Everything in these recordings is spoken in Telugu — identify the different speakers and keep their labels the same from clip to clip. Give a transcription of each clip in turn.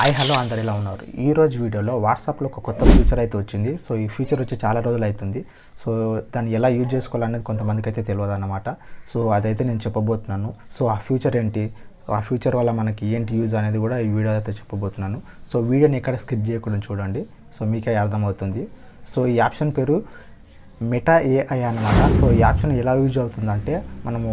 Speaker 1: హాయ్ హలో అందరు ఎలా ఉన్నారు. ఈరోజు వీడియోలో వాట్సాప్లో ఒక కొత్త ఫీచర్ అయితే వచ్చింది. సో ఈ ఫీచర్ వచ్చి చాలా రోజులు అవుతుంది. సో దాన్ని ఎలా యూజ్ చేసుకోవాలనేది కొంతమందికి అయితే తెలియదు అన్నమాట. సో అదైతే నేను చెప్పబోతున్నాను. సో ఆ ఫ్యూచర్ ఏంటి, ఆ ఫ్యూచర్ వల్ల మనకి ఏంటి యూజ్ అనేది కూడా ఈ వీడియో అయితే చెప్పబోతున్నాను. సో వీడియోని ఎక్కడ స్కిప్ చేయకుండా చూడండి, సో మీకే అర్థమవుతుంది. సో ఈ ఆప్షన్ పేరు మెటా ఏఐ అన్నమాట. సో ఈ ఆప్షన్ ఎలా యూజ్ అవుతుందంటే, మనము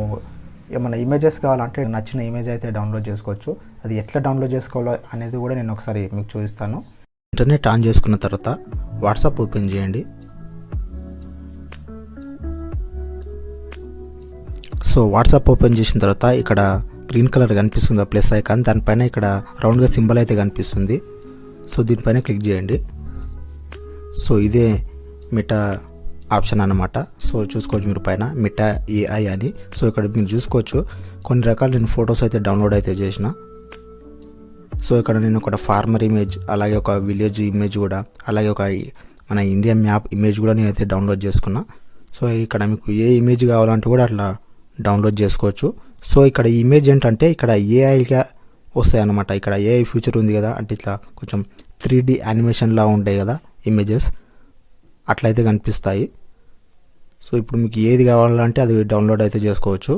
Speaker 1: ఏమైనా ఇమేజెస్ కావాలంటే నచ్చిన ఇమేజ్ అయితే డౌన్లోడ్ చేసుకోవచ్చు. అది ఎట్లా డౌన్లోడ్ చేసుకోవాలో అనేది కూడా నేను ఒకసారి మీకు చూపిస్తాను. ఇంటర్నెట్ ఆన్ చేసుకున్న తర్వాత వాట్సాప్ ఓపెన్ చేయండి. సో వాట్సాప్ ఓపెన్ చేసిన తర్వాత ఇక్కడ గ్రీన్ కలర్ కనిపిస్తుంది ప్లస్ ఐకాన్, దానిపైన ఇక్కడ రౌండ్గా సింబల్ అయితే కనిపిస్తుంది. సో దీనిపైన క్లిక్ చేయండి. సో ఇదే మెటా ఆప్షన్ అన్నమాట. సో చూసుకోవచ్చు మీరు పైన మెటా ఏఐ అని. సో ఇక్కడ మీరు చూసుకోవచ్చు కొన్ని రకాల నేను ఫొటోస్ అయితే డౌన్లోడ్ అయితే చేసిన. సో ఇక్కడ నేను ఒక ఫార్మర్ ఇమేజ్, అలాగే ఒక విలేజ్ ఇమేజ్ కూడా, అలాగే ఒక మన ఇండియా మ్యాప్ ఇమేజ్ కూడా నేను అయితే డౌన్లోడ్ చేసుకున్నా. సో ఇక్కడ మీకు ఏ ఇమేజ్ కావాలంటే కూడా అట్లా డౌన్లోడ్ చేసుకోవచ్చు. సో ఇక్కడ ఈ ఇమేజ్ ఏంటంటే ఇక్కడ ఏఐగా వస్తాయి అన్నమాట. ఇక్కడ ఏఐ ఫ్యూచర్ ఉంది కదా, అంటే ఇట్లా కొంచెం 3D యానిమేషన్లా ఉంటాయి కదా ఇమేజెస్, అట్లయితే కనిపిస్తాయి. సో ఇప్పుడు మీకు ఏది కావాలంటే అది డౌన్లోడ్ అయితే చేసుకోవచ్చు.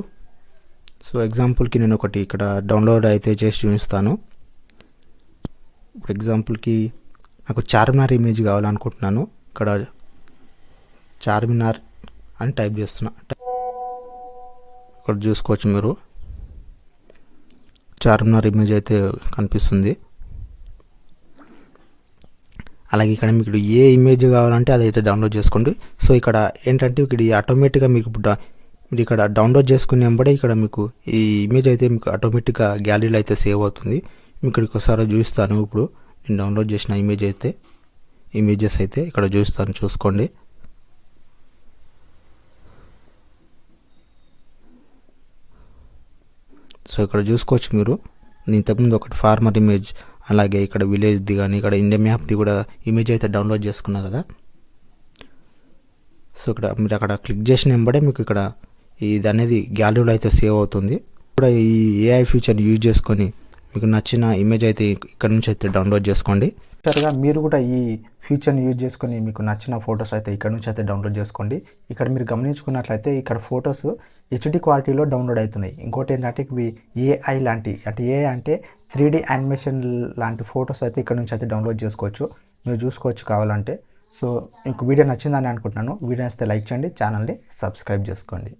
Speaker 1: సో ఎగ్జాంపుల్కి నేను ఒకటి ఇక్కడ డౌన్లోడ్ అయితే చేసి చూపిస్తాను. ఇప్పుడు ఎగ్జాంపుల్కి నాకు చార్మినార్ ఇమేజ్ కావాలనుకుంటున్నాను. ఇక్కడ చార్మినార్ అని టైప్ చేస్తున్నా. ఇక్కడ చూసుకోవచ్చు మీరు చార్మినార్ ఇమేజ్ అయితే కనిపిస్తుంది. అలాగే ఇక్కడ మీకు ఏ ఇమేజ్ కావాలంటే అదైతే డౌన్లోడ్ చేసుకోండి. సో ఇక్కడ ఏంటంటే ఇక్కడ ఆటోమేటిక్గా మీకు మీరు ఇక్కడ డౌన్లోడ్ చేసుకునే వెంబడే ఇక్కడ మీకు ఈ ఇమేజ్ అయితే మీకు ఆటోమేటిక్గా గ్యాలరీలో అయితే సేవ్ అవుతుంది. మీకు ఇక్కడికి ఒకసారి చూస్తాను. ఇప్పుడు నేను డౌన్లోడ్ చేసిన ఇమేజెస్ అయితే ఇక్కడ చూస్తాను, చూసుకోండి. సో ఇక్కడ చూసుకోవచ్చు మీరు, నేను ఇంతకుముందు ఒకటి ఫార్మర్ ఇమేజ్, అలాగే ఇక్కడ విలేజ్ది కానీ ఇక్కడ ఇండియా మ్యాప్ది కూడా ఇమేజ్ అయితే డౌన్లోడ్ చేసుకున్నా కదా. సో ఇక్కడ మీరు అక్కడ క్లిక్ చేసిన వెంబడే మీకు ఇక్కడ ఇది అనేది గ్యాలరీలో అయితే సేవ్ అవుతుంది. కూడా ఈ ఏఐ ఫీచర్ని యూజ్ చేసుకొని మీకు నచ్చిన ఇమేజ్ అయితే ఇక్కడ నుంచి అయితే డౌన్లోడ్ చేసుకోండి. సరిగా మీరు కూడా ఈ ఫీచర్ని యూజ్ చేసుకొని మీకు నచ్చిన ఫొటోస్ అయితే ఇక్కడ నుంచి అయితే డౌన్లోడ్ చేసుకోండి. ఇక్కడ మీరు గమనించుకున్నట్లయితే ఇక్కడ ఫొటోస్ HD క్వాలిటీలో డౌన్లోడ్ అవుతున్నాయి. ఇంకోటి ఏంటంటే ఇవి ఏఐ లాంటి, అంటే ఏఐ అంటే 3D యానిమేషన్ లాంటి ఫొటోస్ అయితే ఇక్కడ నుంచి అయితే డౌన్లోడ్ చేసుకోవచ్చు. మీరు చూసుకోవచ్చు కావాలంటే. సో మీకు వీడియో నచ్చిందని అనుకుంటున్నాను. వీడియో నచ్చితే లైక్ చేయండి, ఛానల్ని సబ్స్క్రైబ్ చేసుకోండి.